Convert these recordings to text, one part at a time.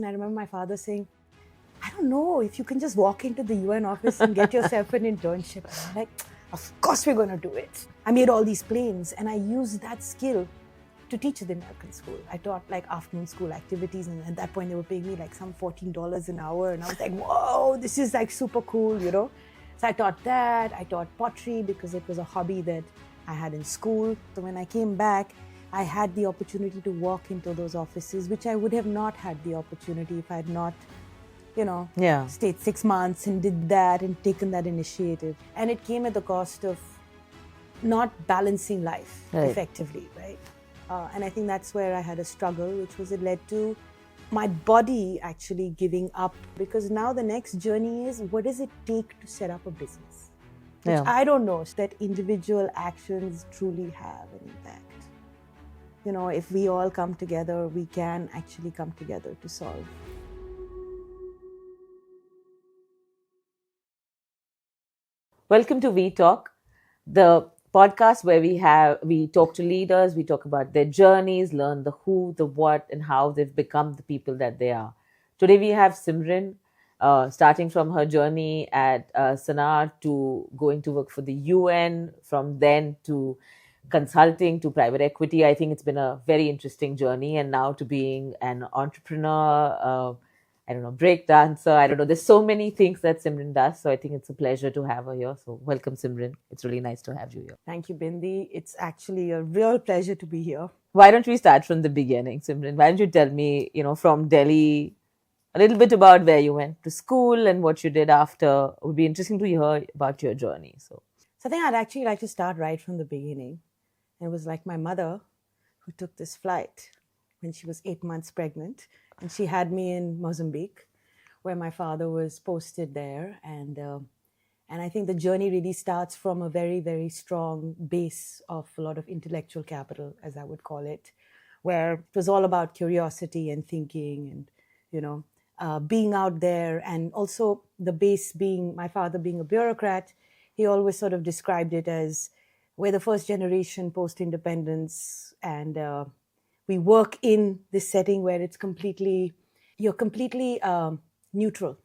And I remember my father saying, I don't know if you can just walk into the UN office and get yourself an internship. And I'm like, of course we're going to do it. I made all these planes and I used that skill to teach at the American school. I taught like afternoon school activities, and at that point they were paying me like some $14 an hour. And I was like, whoa, this is like super cool, you know? So I taught that. I taught pottery because it was a hobby that I had in school. So when I came back, I had the opportunity to walk into those offices, which I would have not had the opportunity if I had not, stayed 6 months and did that and taken that initiative. And it came at the cost of not balancing life effectively, right? And I think that's where I had a struggle, which was it led to my body actually giving up, because now the next journey is, what does it take to set up a business? Which I don't know, that individual actions truly have an impact. You know, if we all come together, we can actually come together to solve. Welcome to VTalk, the podcast where we talk to leaders, we talk about their journeys, learn the who, the what, and how they've become the people that they are. Today we have Simran, starting from her journey at Sanar to going to work for the UN, from then to consulting to private equity. I think it's been a very interesting journey, and now to being an entrepreneur. Break dancer. I don't know. There's so many things that Simran does. So I think it's a pleasure to have her here. So welcome, Simran. It's really nice to have you here. Thank you, Bindi. It's actually a real pleasure to be here. Why don't we start from the beginning, Simran? Why don't you tell me, from Delhi, a little bit about where you went to school and what you did after? It would be interesting to hear about your journey. So I think I'd actually like to start right from the beginning. It was like my mother who took this flight when she was 8 months pregnant. And she had me in Mozambique, where my father was posted there. And I think the journey really starts from a very, very strong base of a lot of intellectual capital, as I would call it, where it was all about curiosity and thinking and, being out there. And also the base being my father being a bureaucrat, he always sort of described it as we're the first generation post-independence, and we work in this setting where you're completely neutral,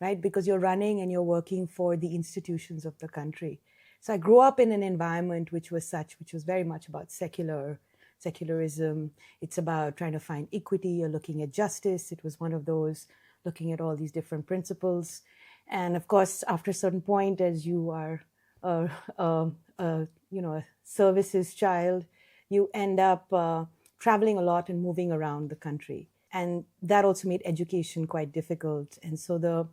right? Because you're running and you're working for the institutions of the country. So I grew up in an environment which was very much about secularism. It's about trying to find equity. You're looking at justice. It was one of those, looking at all these different principles. And of course, after a certain point, as you are a services child, you end up traveling a lot and moving around the country. And that also made education quite difficult. And so the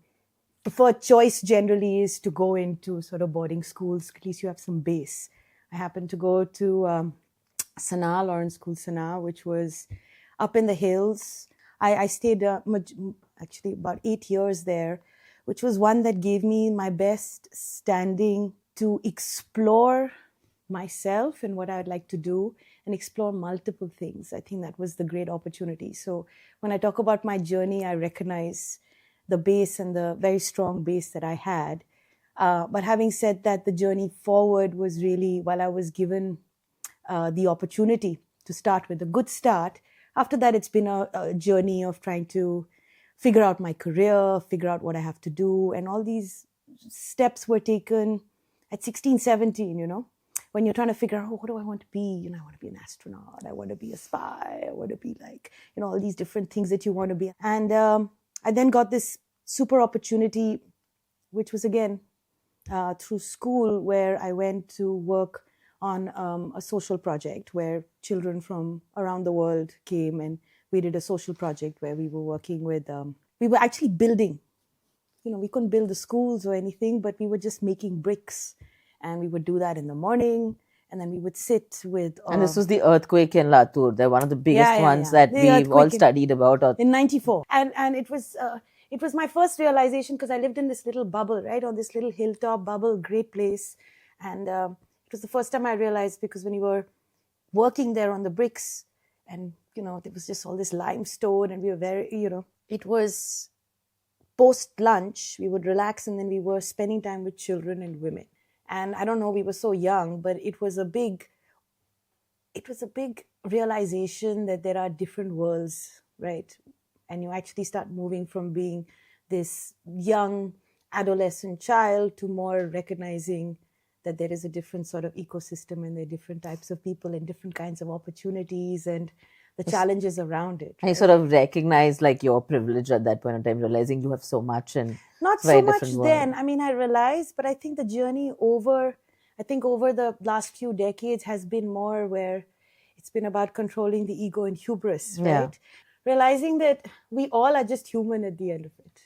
preferred choice generally is to go into sort of boarding schools. At least you have some base. I happened to go to Sanaa, Lawrence School Sanaa, which was up in the hills. I stayed actually about 8 years there, which was one that gave me my best standing to explore myself and what I'd like to do and explore multiple things. I think that was the great opportunity. So when I talk about my journey, I recognize the base and the very strong base that I had. But having said that, the journey forward was really, while I was given the opportunity to start with a good start, after that, it's been a journey of trying to figure out my career, figure out what I have to do. And all these steps were taken at 16, 17, when you're trying to figure out, what do I want to be? I want to be an astronaut. I want to be a spy. I want to be like, all these different things that you want to be. And I then got this super opportunity, which was again through school, where I went to work on a social project where children from around the world came, and we did a social project where we were working with, we were actually building, we couldn't build the schools or anything, but we were just making bricks. And we would do that in the morning, and then we would sit with... and this was the earthquake in Latur. They're one of the biggest ones that we've all studied about. In 94. And it was my first realization, because I lived in this little bubble, right? On this little hilltop bubble, great place. And it was the first time I realized, because when you were working there on the bricks, and, there was just all this limestone, and we were very, it was post-lunch, we would relax, and then we were spending time with children and women. And I don't know, we were so young, but it was a big realization that there are different worlds, right? and you actually start moving from being this young adolescent child to more recognizing that there is a different sort of ecosystem and there are different types of people and different kinds of opportunities and the challenges around it. I Right? sort of recognize like your privilege at that point in time, realizing you have so much and Not it's a very so much different world. then. I mean, I realized, but I think the journey over the last few decades has been more where it's been about controlling the ego and hubris, Yeah. right? Realizing that we all are just human at the end of it.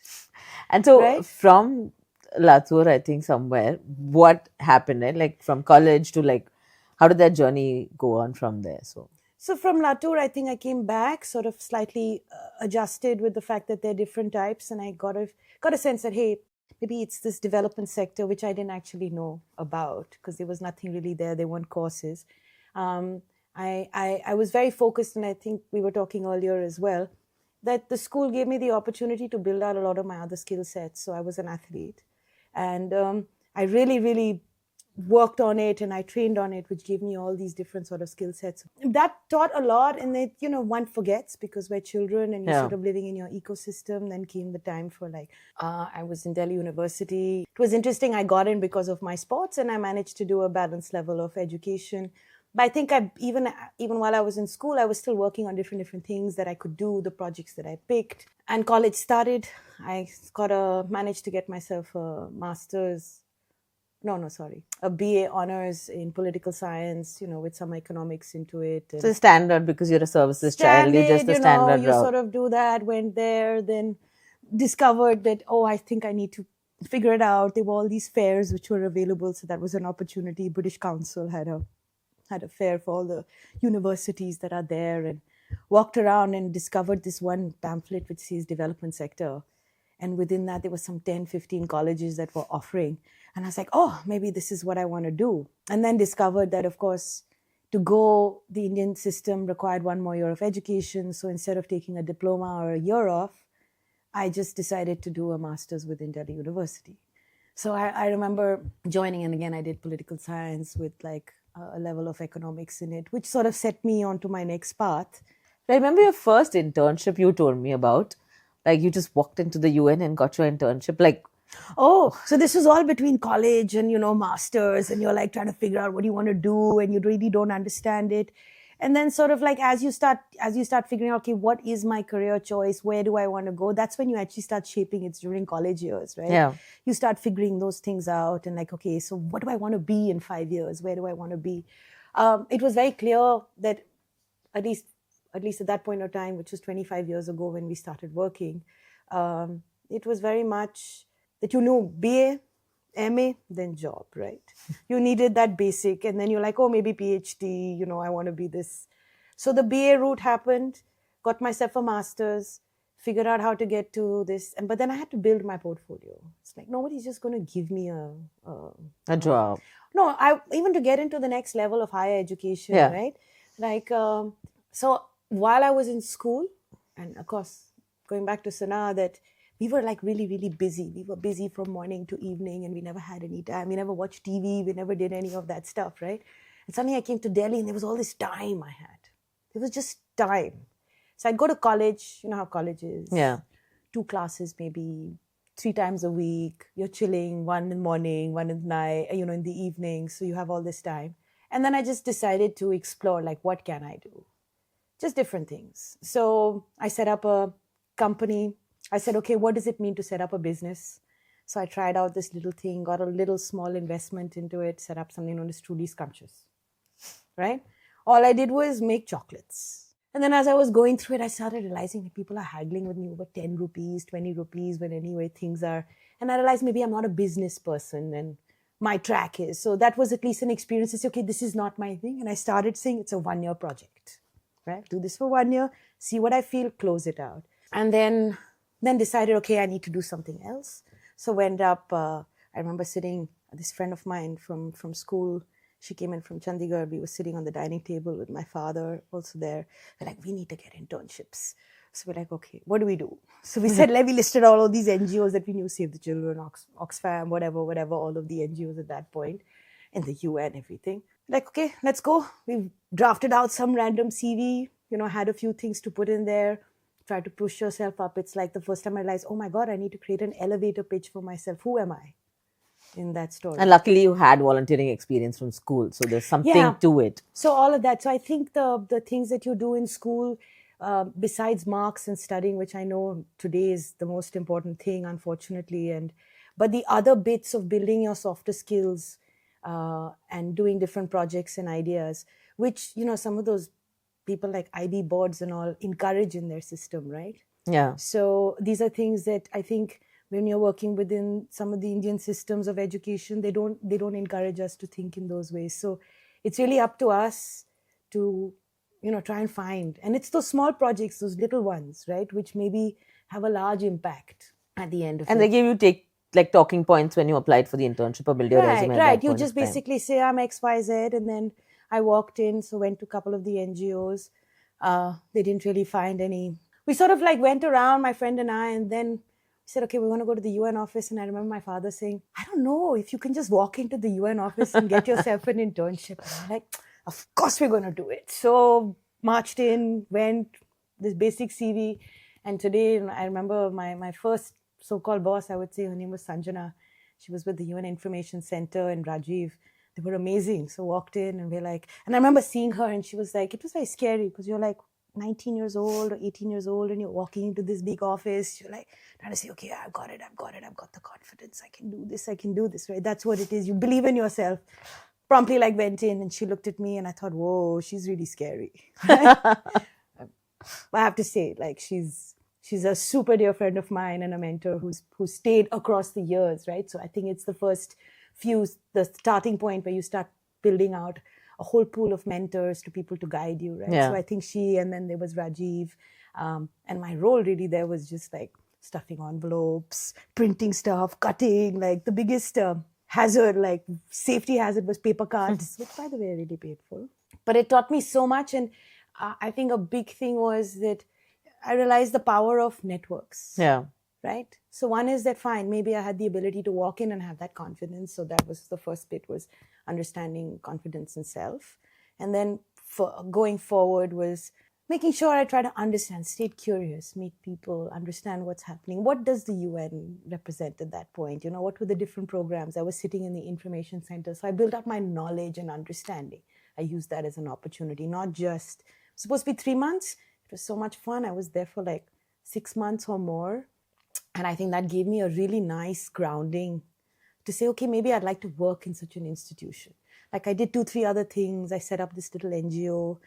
And so Right? from Latur, I think somewhere, what happened? Eh? Like from college to like, how did that journey go on from there? So from Latour, I think I came back sort of slightly adjusted with the fact that there are different types, and I got a sense that hey, maybe it's this development sector which I didn't actually know about because there was nothing really there. There weren't courses. I was very focused, and I think we were talking earlier as well that the school gave me the opportunity to build out a lot of my other skill sets. So I was an athlete, and I really worked on it and I trained on it, which gave me all these different sort of skill sets. That taught a lot, and it, one forgets because we're children and you're Yeah. sort of living in your ecosystem. Then came the time for I was in Delhi University. It was interesting. I got in because of my sports and I managed to do a balanced level of education. But I think even while I was in school, I was still working on different things that I could do, the projects that I picked. And college started. I managed to get myself a master's. A BA honors in political science, with some economics into it. And So standard because you're a services child, you just the standard you route. sort of do that, went there, then discovered that, I think I need to figure it out. There were all these fairs which were available. So that was an opportunity. British Council had a fair for all the universities that are there, and walked around and discovered this one pamphlet which says development sector. And within that, there were some 10, 15 colleges that were offering. And I was like, maybe this is what I want to do. And then discovered that, of course, to go, the Indian system required 1 more year of education. So instead of taking a diploma or a year off, I just decided to do a master's within Delhi University. So I remember joining, and again, I did political science with a level of economics in it, which sort of set me onto my next path. I remember your first internship you told me about. Like you just walked into the UN and got your internship. Like, so this was all between college and, masters, and you're like trying to figure out what you want to do and you really don't understand it. And then sort of like as you start figuring out, okay, what is my career choice? Where do I want to go? That's when you actually start shaping it during college years, right? Yeah. You start figuring those things out and like, okay, so what do I want to be in 5 years? Where do I want to be? It was very clear that at least at that point of time, which was 25 years ago when we started working, it was very much that BA, MA, then job, right? You needed that basic, and then you're like, maybe PhD, I want to be this. So the BA route happened, got myself a master's, figured out how to get to this, but then I had to build my portfolio. It's like nobody's just going to give me a job. No, even to get into the next level of higher education, Yeah. right? So while I was in school, and of course, going back to Sana, that we were like really, really busy. We were busy from morning to evening, and we never had any time. We never watched TV. We never did any of that stuff, right? And suddenly I came to Delhi, and there was all this time I had. There was just time. So I'd go to college. You know how college is. Yeah. 2 classes, maybe 3 times a week. You're chilling, 1 in the morning, 1 in the night, in the evening. So you have all this time. And then I just decided to explore, like, what can I do? Just different things. So I set up a company. I said, okay, what does it mean to set up a business? So I tried out this little thing, got a little small investment into it, set up something known as Truly Scrumptious, right? All I did was make chocolates. And then as I was going through it, I started realizing that people are haggling with me over 10 rupees, 20 rupees, when anyway things are. And I realized maybe I'm not a business person and my track is. So that was at least an experience to say, okay, this is not my thing. And I started saying it's a 1-year project, right? Do this for 1 year, see what I feel, close it out. And then decided, okay, I need to do something else. So went up, I remember sitting, this friend of mine from school, she came in from Chandigarh. We were sitting on the dining table with my father also there. We're like, we need to get internships. So we're like, okay, what do we do? So we said, we listed all of these NGOs that we knew, Save the Children, Oxfam, whatever, all of the NGOs at that point, and the UN, everything. Like, okay, let's go. We drafted out some random CV, had a few things to put in there, try to push yourself up. It's like the first time I realized, oh my God, I need to create an elevator pitch for myself. Who am I in that story? And luckily you had volunteering experience from school, so there's something to it. So all of that. So I think the things that you do in school, besides marks and studying, which I know today is the most important thing, unfortunately, but the other bits of building your softer skills and doing different projects and ideas, which some of those people like IB boards and all encourage in their system, right? Yeah. So these are things that I think when you're working within some of the Indian systems of education, they don't encourage us to think in those ways. So it's really up to us to try and find, and it's those small projects, those little ones, right, which maybe have a large impact at the end of it. And they give you talking points when you applied for the internship or build your resume. Right. You just basically say I'm XYZ, and then I walked in, so went to a couple of the NGOs. They didn't really find any. We sort of went around, my friend and I, and then said, okay, we want to go to the UN office. And I remember my father saying, I don't know if you can just walk into the UN office and get yourself an internship. And I'm like, of course we're going to do it. So marched in, went, this basic CV. And today, I remember my first so-called boss, I would say, her name was Sanjana. She was with the UN Information Center and Rajiv. They were amazing. So walked in and we're like, and I remember seeing her and she was like, it was very scary because you're like 19 years old or 18 years old and you're walking into this big office. You're like trying to say, okay, I've got it. I've got the confidence. I can do this, right? That's what it is. You believe in yourself. Promptly went in and she looked at me and I thought, whoa, she's really scary. I have to say, she's a super dear friend of mine and a mentor who stayed across the years, right? So I think it's the starting point where you start building out a whole pool of mentors to people to guide you, right? Yeah. So I think and then there was Rajiv. And my role really there was just stuffing envelopes, printing stuff, cutting, the biggest hazard, safety hazard was paper cuts, which by the way, I really paid for. But it taught me so much. And I think a big thing was that I realized the power of networks. Yeah. Right? So one is that, fine, maybe I had the ability to walk in and have that confidence. So that was the first bit, was understanding confidence in self. And then for going forward was making sure I try to understand, stay curious, meet people, understand what's happening. What does the UN represent at that point? What were the different programs? I was sitting in the information center. So I built up my knowledge and understanding. I used that as an opportunity, not just, supposed to be 3 months. It was so much fun. I was there for 6 months or more. And I think that gave me a really nice grounding to say, okay, maybe I'd like to work in such an institution. I did 2-3 other things. I set up this little NGO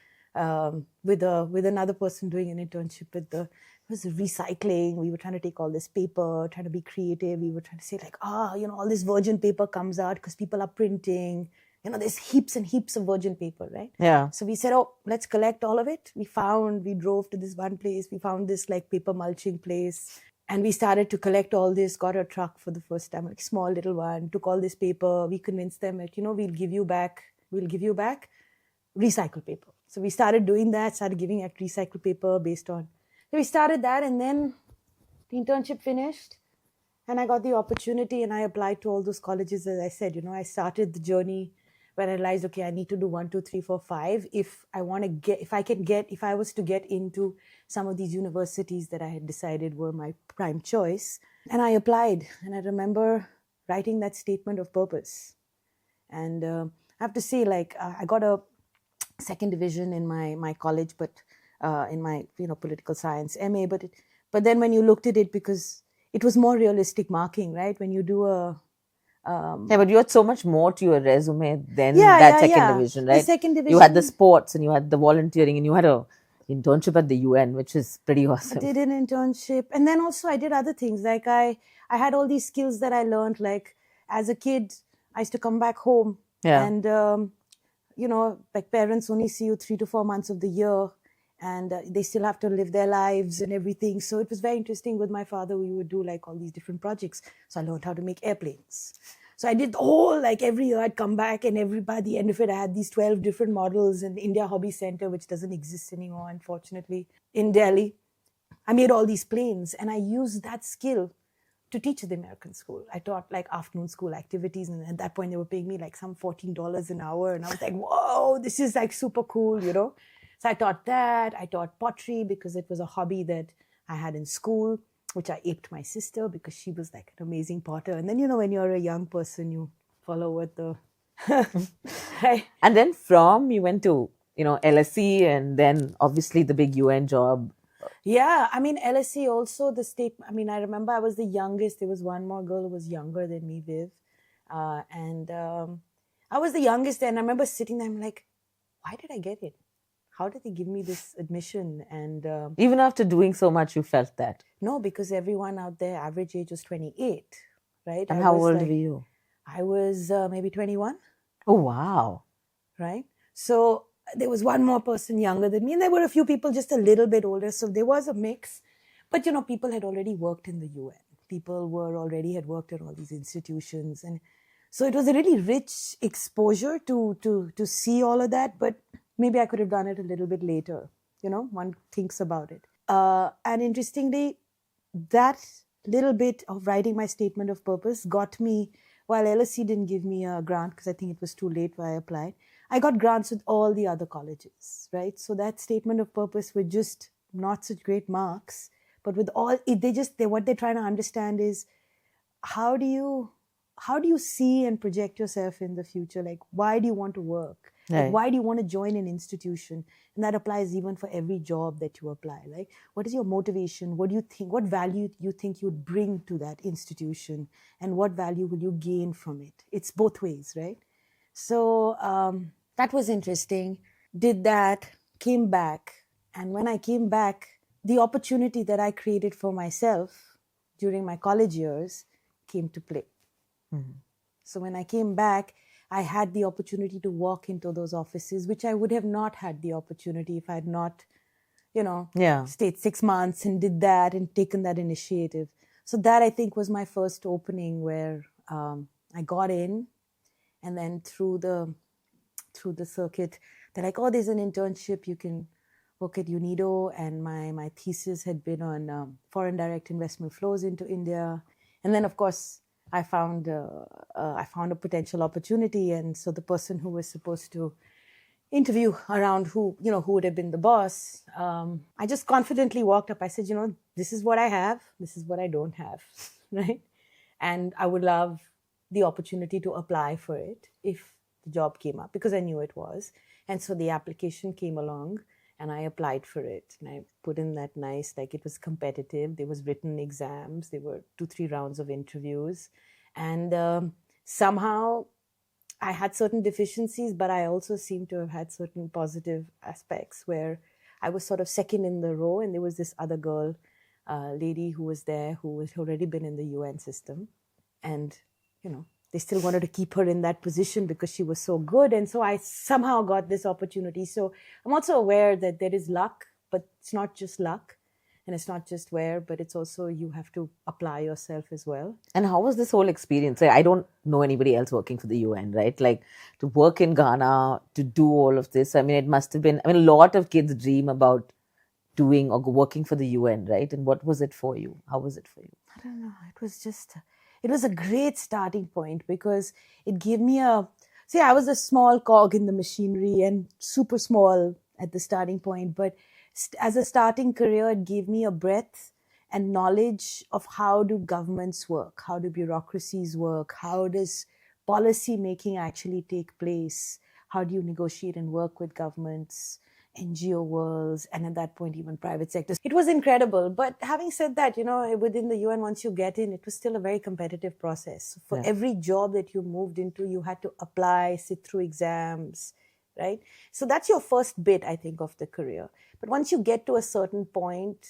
with another person doing an internship it was recycling. We were trying to take all this paper, trying to be creative. We were trying to say all this virgin paper comes out because people are printing. There's heaps and heaps of virgin paper, right? Yeah. So we said, let's collect all of it. We drove to this one place. We found this paper mulching place. And we started to collect all this, got a truck for the first time, small little one, took all this paper. We convinced them that, we'll give you back recycled paper. So we started doing that, started giving out recycled paper so we started that, and then the internship finished. And I got the opportunity and I applied to all those colleges. As I said, I started the journey where I realized, okay, I need to do 1, 2, 3, 4, 5. If I was to get into some of these universities that I had decided were my prime choice. And I applied, and I remember writing that statement of purpose. And I have to say, I got a second division in my college, but in my political science MA. But then when you looked at it, because it was more realistic marking, right? When you do but you had so much more to your resume than that second division, right? The second division. You had the sports and you had the volunteering and you had a internship at the UN, which is pretty awesome. I did an internship, and then also I did other things. I had all these skills that I learned. As a kid, I used to come back home, and parents only see you 3 to 4 months of the year, and they still have to live their lives and everything. So it was very interesting. With my father, we would do all these different projects. So I learned how to make airplanes. So I did the whole, every year I'd come back, and by the end of it, I had these 12 different models in the India Hobby Center, which doesn't exist anymore, unfortunately, in Delhi. I made all these planes, and I used that skill to teach at the American school. I taught afternoon school activities, and at that point they were paying me some $14 an hour, and I was like, whoa, this is super cool, So I taught that. I taught pottery because it was a hobby that I had in school, which I aped my sister because she was like an amazing potter. And then, when you're a young person, you follow what the... right? And then from you went to, LSE, and then obviously the big UN job. Yeah, I mean, LSE also, the state, I mean, I remember I was the youngest. There was one more girl who was younger than me, Viv. And I was the youngest, and I remember sitting there, I'm like, why did I get it? How did they give me this admission? And Even after doing so much, you felt that. no, because everyone out there, average age was 28, right? And I how was old like, were you? I was maybe 21, Oh, wow. right? So there was one more person younger than me, and there were a few people just a little bit older. So there was a mix. But, people had already worked in the UN. People had worked at all these institutions. And so it was a really rich exposure to see all of that. But maybe I could have done it a little bit later. One thinks about it. And interestingly, that little bit of writing my statement of purpose got me, while LSE didn't give me a grant because I think it was too late when I applied, I got grants with all the other colleges, right? So that statement of purpose with just not such great marks, but with all, what they're trying to understand is how do you see and project yourself in the future? Like, why do you want to work? Like, Right. why do you want to join an institution? And that applies even for every job that you apply. Like, what is your motivation? What do you think? What value do you think you'd bring to that institution? And what value will you gain from it? It's both ways, right? So that was interesting. Did that, came back. And when I came back, the opportunity that I created for myself during my college years came to play. Mm-hmm. So when I came back, I had the opportunity to walk into those offices, which I would have not had the opportunity if I had not, stayed 6 months and did that and taken that initiative. So that, I think, was my first opening where I got in, and then through the circuit, they're like, oh, there's an internship, you can work at UNIDO, and my thesis had been on foreign direct investment flows into India. And then, of course, I found a potential opportunity, and so the person who was supposed to interview around who would have been the boss, I just confidently walked up. I said, this is what I have, this is what I don't have, right? And I would love the opportunity to apply for it if the job came up, because I knew it was. And so the application came along, and I applied for it, and I put in that nice, like, it was competitive. There was written exams. There were 2-3 rounds of interviews. And somehow I had certain deficiencies, but I also seemed to have had certain positive aspects where I was sort of second in the row. And there was this other girl, lady who was there, who had already been in the UN system. And, they still wanted to keep her in that position because she was so good. And so I somehow got this opportunity. So I'm also aware that there is luck, but it's not just luck. And it's not just where, but it's also you have to apply yourself as well. And how was this whole experience? Like, I don't know anybody else working for the UN, right? Like, to work in Ghana, to do all of this. I mean, it must have been, a lot of kids dream about doing or working for the UN, right? And what was it for you? How was it for you? I don't know. It was a great starting point because it gave me I was a small cog in the machinery and super small at the starting point. But as a starting career, it gave me a breadth and knowledge of how do governments work, how do bureaucracies work, how does policy making actually take place, how do you negotiate and work with governments, NGO worlds, and at that point, even private sectors. It was incredible. But having said that, within the UN, once you get in, it was still a very competitive process. For every job that you moved into, you had to apply, sit through exams, right? So that's your first bit, I think, of the career. But once you get to a certain point,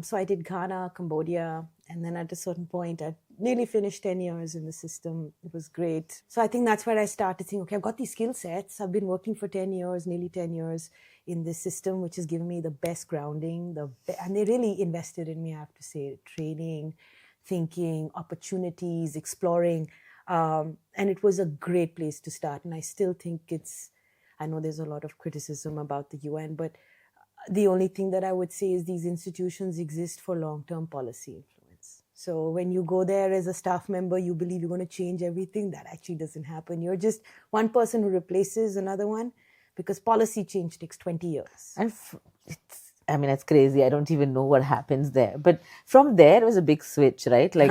so I did Ghana, Cambodia, and then at a certain point, I nearly finished 10 years in the system. It was great. So I think that's where I started thinking, okay, I've got these skill sets. I've been working for 10 years, nearly 10 years in this system, which has given me the best grounding. And they really invested in me, I have to say, training, thinking, opportunities, exploring. And it was a great place to start. And I still think I know there's a lot of criticism about the UN, but the only thing that I would say is these institutions exist for long-term policy influence. So when you go there as a staff member, you believe you're going to change everything. That actually doesn't happen. You're just one person who replaces another one because policy change takes 20 years. And I mean, it's crazy. I don't even know what happens there. But from there, it was a big switch, right? Like,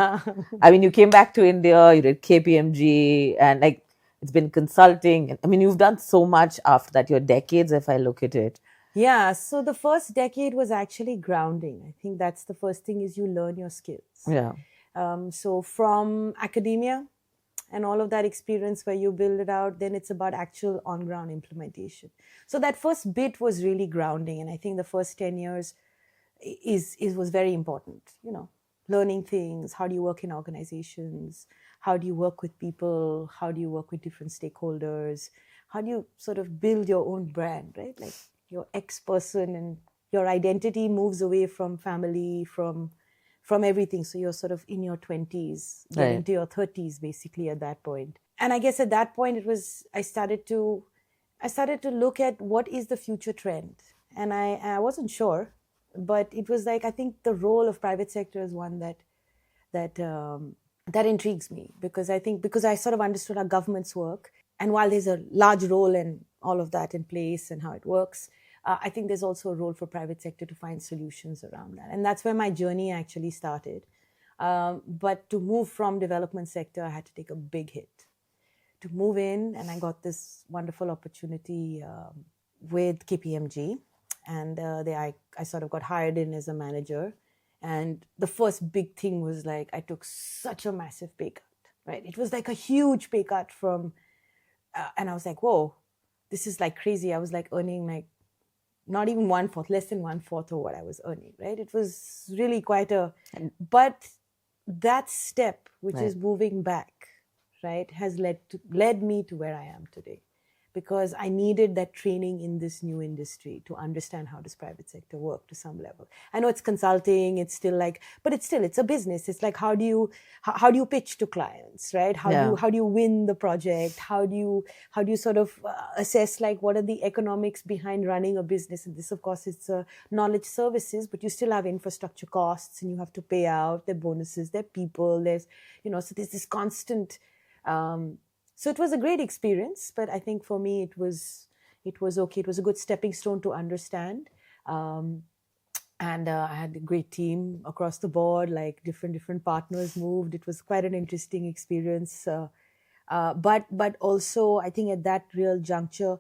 I mean, you came back to India, you did KPMG, and like, it's been consulting. I mean, you've done so much after that. Your decades, if I look at it. Yeah, so the first decade was actually grounding. I think that's the first thing is you learn your skills. Yeah. So from academia and all of that experience where you build it out, then it's about actual on-ground implementation. So that first bit was really grounding, and I think the first 10 years is was very important. You know, learning things. How do you work in organizations? How do you work with people? How do you work with different stakeholders? How do you sort of build your own brand, right? Like your ex-person and your identity moves away from family, from everything. So you're sort of in your 20s, getting Right. to your 30s basically at that point. And I guess at that point it was I started to look at what is the future trend. And I wasn't sure, but it was like I think the role of private sector is one that intrigues me, because I think because I sort of understood how governments work, and while there's a large role in all of that in place and how it works, I think there's also a role for private sector to find solutions around that, and that's where my journey actually started. But to move from development sector, I had to take a big hit to move in, and I got this wonderful opportunity with KPMG, and I sort of got hired in as a manager. And the first big thing was like I took such a massive pay cut, right? It was like a huge pay cut from, and I was like, whoa, this is like crazy. I was like earning like not even 1/4, less than 1/4 of what I was earning, right? It was really quite a, but that step, which Right. is moving back, right, has led me to where I am today, because I needed that training in this new industry to understand how does private sector work to some level. I know it's consulting, it's still like, but it's a business. It's like how do you pitch to clients, right? Yeah. How do you win the project? How do you sort of assess like what are the economics behind running a business? And this, of course, it's knowledge services, but you still have infrastructure costs, and you have to pay out their bonuses, their people. So there's this constant. So it was a great experience, but I think for me it was okay. It was a good stepping stone to understand, and I had a great team across the board. Like different partners moved. It was quite an interesting experience. But also I think at that real juncture,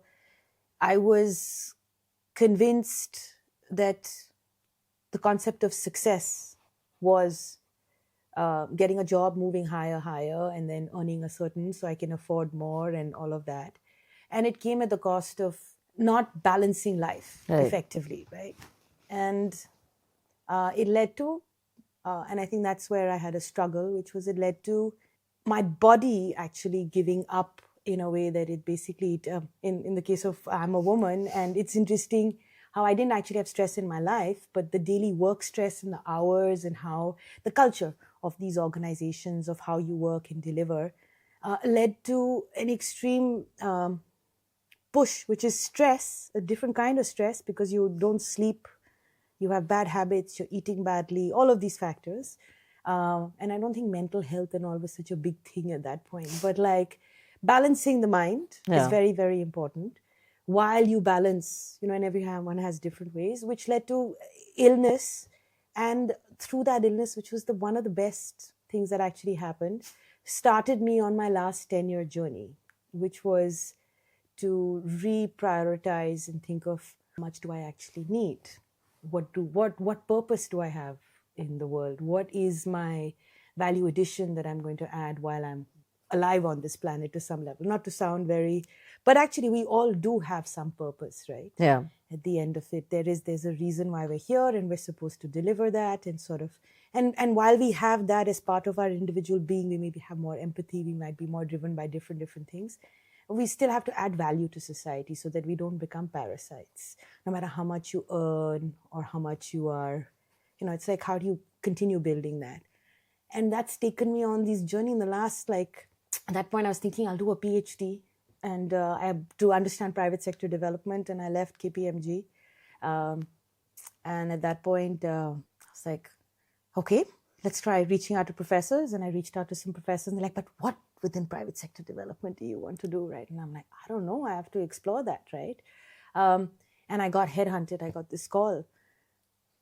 I was convinced that the concept of success was getting a job, moving higher, and then earning a certain so I can afford more and all of that. And it came at the cost of not balancing life Right. effectively, right? And it led to, and I think that's where I had a struggle, which was it led to my body actually giving up in a way that it basically, in the case of I'm a woman, and it's interesting how I didn't actually have stress in my life, but the daily work stress and the hours and how the culture of these organizations, of how you work and deliver, led to an extreme push, which is stress, a different kind of stress, because you don't sleep, you have bad habits, you're eating badly, all of these factors. And I don't think mental health and all was such a big thing at that point. But like balancing the mind is Yeah. very, very important. While you balance, and everyone has different ways, which led to illness. And through that illness, which was one of the best things that actually happened, started me on my last 10-year journey, which was to reprioritize and think of how much do I actually need? What purpose do I have in the world? What is my value addition that I'm going to add while I'm alive on this planet to some level? Not to sound very, but actually we all do have some purpose, right? Yeah. At the end of it, there's a reason why we're here, and we're supposed to deliver that, and sort of, and while we have that as part of our individual being, we maybe have more empathy, we might be more driven by different things. We still have to add value to society so that we don't become parasites, no matter how much you earn or how much you are. It's like, how do you continue building that? And that's taken me on this journey in the last, like, at that point I was thinking I'll do a PhD, and I have to understand private sector development, and I left KPMG. And at that point, I was like, okay, let's try reaching out to professors. And I reached out to some professors, and they're like, but what within private sector development do you want to do, right? And I'm like, I don't know, I have to explore that, right? And I got headhunted. I got this call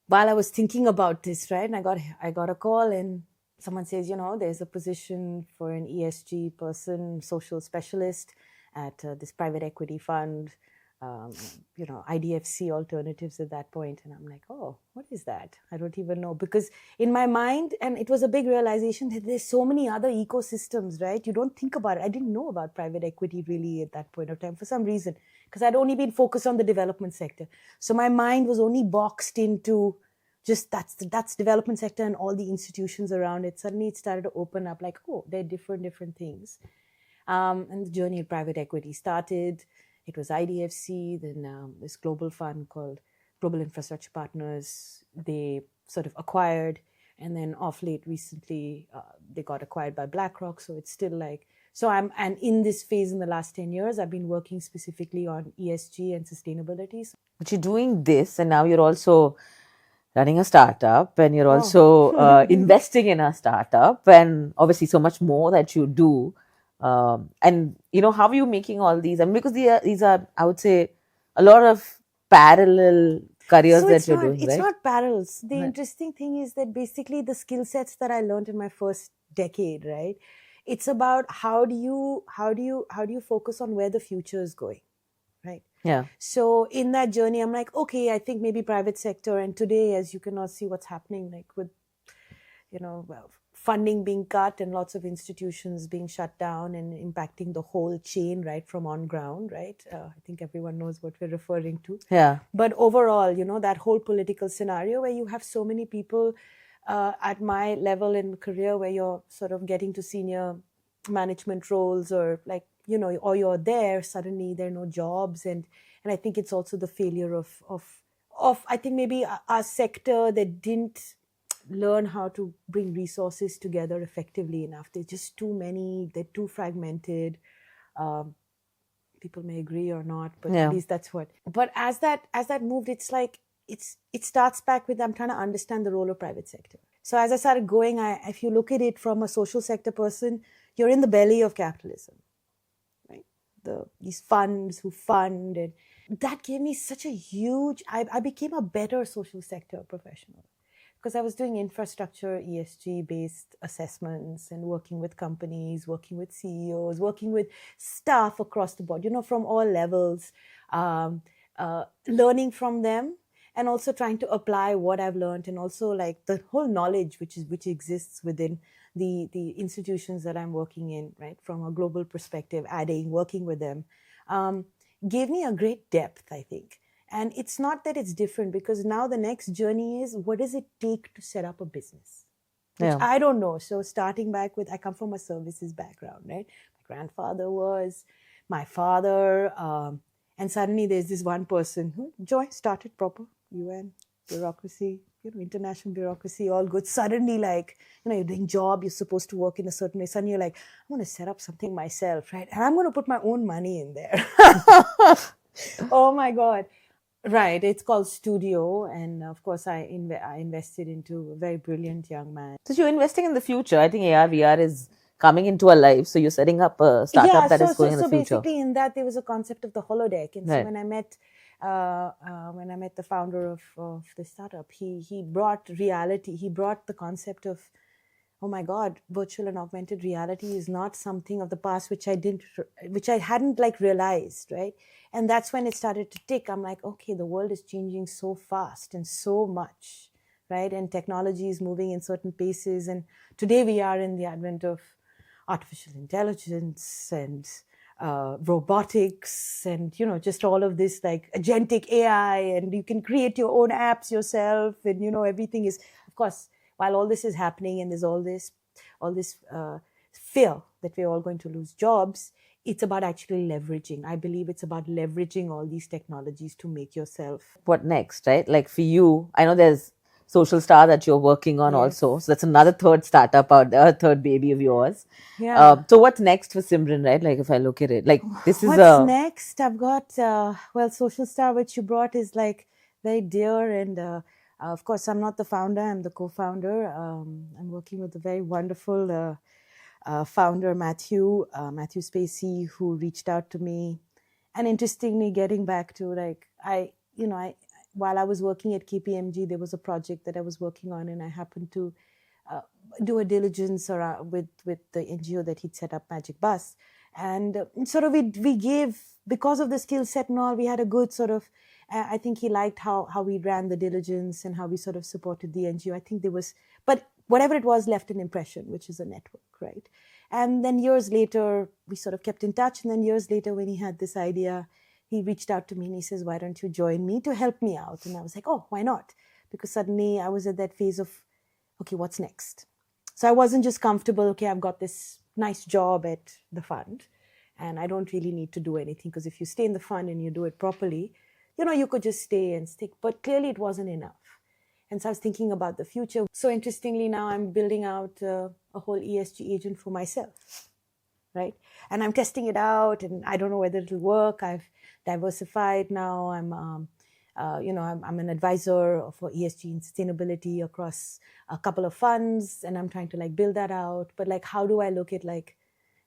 while I was thinking about this, right, and I got a call, and someone says, there's a position for an ESG person, social specialist at this private equity fund, um, IDFC alternatives at that point. And I'm like, oh, what is that? I don't even know. Because in my mind, and it was a big realization that there's so many other ecosystems, right? You don't think about it. I didn't know about private equity really at that point of time for some reason, because I'd only been focused on the development sector. So my mind was only boxed into just that's development sector and all the institutions around it. Suddenly it started to open up like, oh, they're different things. And the journey of private equity started. It was IDFC, then this global fund called Global Infrastructure Partners. They sort of acquired, and then off late recently, they got acquired by BlackRock. So it's still like, and in this phase in the last 10 years, I've been working specifically on ESG and sustainability. But you're doing this, and now you're also running a startup, and you're Oh. also investing in a startup, and obviously so much more that you do. And how are you making all these? I mean, because these are, I would say, a lot of parallel careers So that you're doing, it's right? not parallels. The Right. interesting thing is that basically the skill sets that I learned in my first decade, right? It's about how do you focus on where the future is going, right? Yeah. So in that journey, I'm like, okay, I think maybe private sector. And today, as you can all see what's happening, like with, funding being cut and lots of institutions being shut down and impacting the whole chain, right, from on ground, right? I think everyone knows what we're referring to. Yeah. But overall, that whole political scenario where you have so many people at my level in career where you're sort of getting to senior management roles, or like, or you're there, suddenly there are no jobs. And I think it's also the failure of I think maybe our sector that didn't learn how to bring resources together effectively enough. There's just too many, they're too fragmented. People may agree or not, but Yeah. at least that's what. But as that moved, it's like it starts back with, I'm trying to understand the role of private sector. So as I started going, if you look at it from a social sector person, you're in the belly of capitalism, right? These funds who fund, and that gave me such a huge. I became a better social sector professional, because I was doing infrastructure, ESG based assessments, and working with companies, working with CEOs, working with staff across the board, from all levels, learning from them, and also trying to apply what I've learned, and also like the whole knowledge which exists within the institutions that I'm working in, right, from a global perspective, working with them, gave me a great depth, I think. And it's not that it's different, because now the next journey is, what does it take to set up a business? Which Yeah. I don't know. So starting back with, I come from a services background, right? My grandfather was, my father, and suddenly there's this one person who started proper UN, bureaucracy, international bureaucracy, all good. Suddenly, like, you're doing job, you're supposed to work in a certain way. Suddenly you're like, I'm going to set up something myself, right? And I'm going to put my own money in there. Oh my God. Right, it's called Studio, and of course, I invested into a very brilliant young man. So you're investing in the future. I think AR VR is coming into our life. So you're setting up a startup that is going in the future. Basically, in that there was a concept of the holodeck, and so Right. when I met the founder of the startup, he brought reality. He brought the concept of, oh my God, virtual and augmented reality is not something of the past which I hadn't like realized, right? And that's when it started to tick. I'm like, okay, the world is changing so fast and so much, right? And technology is moving in certain paces. And today we are in the advent of artificial intelligence and robotics, and just all of this like agentic AI, and you can create your own apps yourself, and everything is, of course, while all this is happening, and there's all this fear that we're all going to lose jobs, it's about actually leveraging. I believe it's about leveraging all these technologies to make yourself. What next, right? Like for you, I know there's Social Star that you're working on also. So that's another third startup out there, a third baby of yours. Yeah. So what's next for Simran, right? Like if I look at it, like this is What's next? I've got, Social Star, which you brought, is like very dear. And of course, I'm not the founder, I'm the co-founder. I'm working with a very wonderful founder, Matthew Spacey, who reached out to me. And interestingly, getting back to like, while I was working at KPMG, there was a project that I was working on, and I happened to do a diligence around with the NGO that he'd set up, Magic Bus. And sort of we gave, because of the skill set and all, we had a good sort of, I think he liked how we ran the diligence and how we sort of supported the NGO. I think there was, but whatever it was left an impression, which is a network, right? And then years later, we sort of kept in touch. And then years later, when he had this idea, he reached out to me and he says, why don't you join me to help me out? And I was like, oh, why not? Because suddenly I was at that phase of, okay, what's next? So I wasn't just comfortable, okay, I've got this nice job at the fund and I don't really need to do anything, because if you stay in the fund and you do it properly, you could just stay and stick. But clearly it wasn't enough. And so I was thinking about the future. So interestingly, now I'm building out a whole ESG agent for myself, right? And I'm testing it out, and I don't know whether it'll work. I've diversified now. I'm an advisor for ESG and sustainability across a couple of funds, and I'm trying to build that out. But how do I look at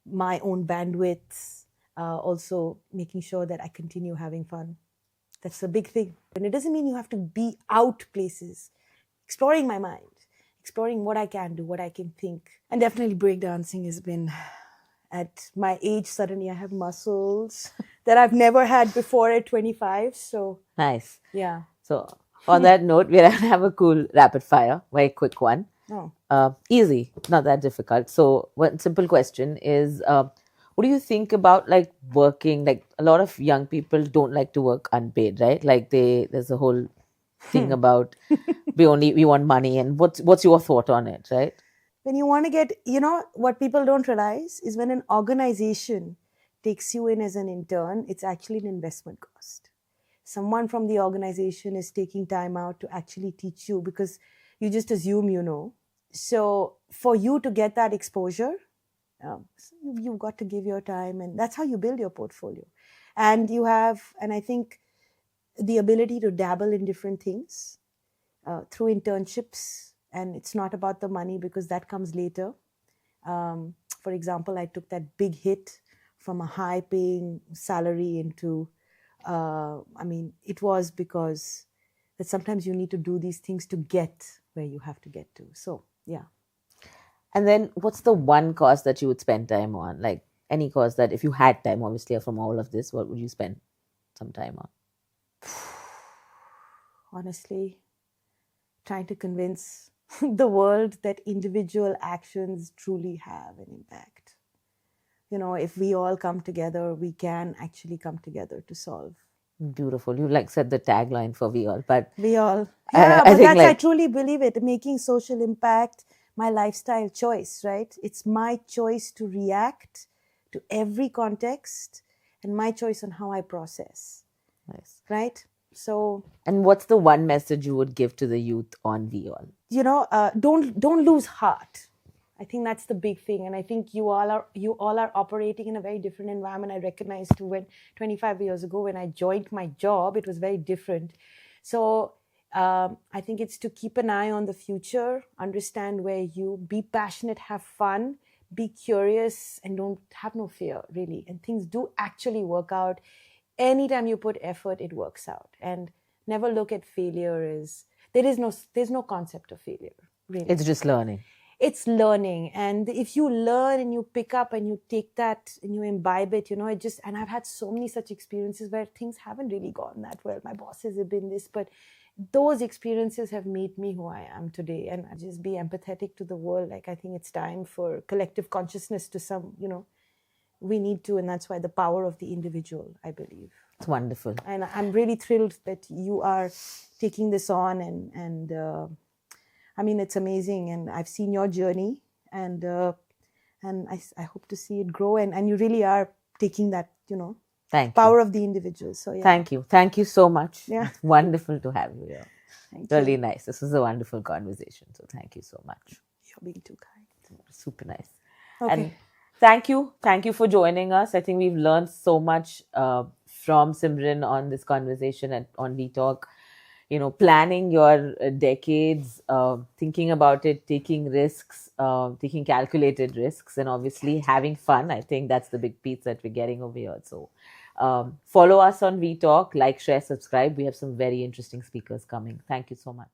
my own bandwidth, also making sure that I continue having fun? That's a big thing. And it doesn't mean you have to be out places, exploring my mind, exploring what I can do, what I can think. And definitely breakdancing has been, at my age, suddenly I have muscles that I've never had before at 25. So Nice. yeah. So on that note, we're going to have a cool rapid fire, very quick one. Oh. Easy, not that difficult. So one simple question is, what do you think about working? A lot of young people don't like to work unpaid, right? There's a whole thing about we want money, and what's your thought on it, right? When you want to get, what people don't realize is when an organization takes you in as an intern, it's actually an investment cost. Someone from the organization is taking time out to actually teach you, because you just assume you know. So for you to get that exposure, you've got to give your time, and that's how you build your portfolio. And I think the ability to dabble in different things through internships, and it's not about the money, because that comes later. For example, I took that big hit from a high-paying salary into, it was because that sometimes you need to do these things to get where you have to get to. So, yeah. And then what's the one course that you would spend time on? Any course that, if you had time, obviously, from all of this, what would you spend some time on? Honestly, trying to convince the world that individual actions truly have an impact. If we all come together, we can actually come together to solve. Beautiful. You said the tagline for we all, but we all. Yeah, but I truly believe it. Making social impact, my lifestyle choice, right? It's my choice to react to every context, and my choice on how I process. Nice. Right? So. And what's the one message you would give to the youth on we all? Don't lose heart. I think that's the big thing. And I think you all are operating in a very different environment. I recognized too, when 25 years ago, when I joined my job, it was very different. So I think it's to keep an eye on the future, understand where be passionate, have fun, be curious, and don't have no fear, really. And things do actually work out. Anytime you put effort, it works out. And never look at failure as, there's no concept of failure, really. It's just learning. It's learning. And if you learn and you pick up and you take that and you imbibe it, and I've had so many such experiences where things haven't really gone that well. My bosses have been this, but those experiences have made me who I am today. And I just be empathetic to the world. I think it's time for collective consciousness to we need to, and that's why the power of the individual, I believe. It's wonderful. And I'm really thrilled that you are taking this on, and it's amazing, and I've seen your journey, and I hope to see it grow, and you really are taking that, power of the individual. So yeah. Thank you so much. Yeah. It's wonderful to have you here. Really you. Nice. This was a wonderful conversation. So thank you so much. You're being too kind. Super nice. Okay. And thank you for joining us. I think we've learned so much from Simran on this conversation and on VTalk. Planning your decades, thinking about it, taking risks, taking calculated risks, and obviously having fun. I think that's the big piece that we're getting over here. So Follow us on VTalk, like, share, subscribe. We have some very interesting speakers coming. Thank you so much.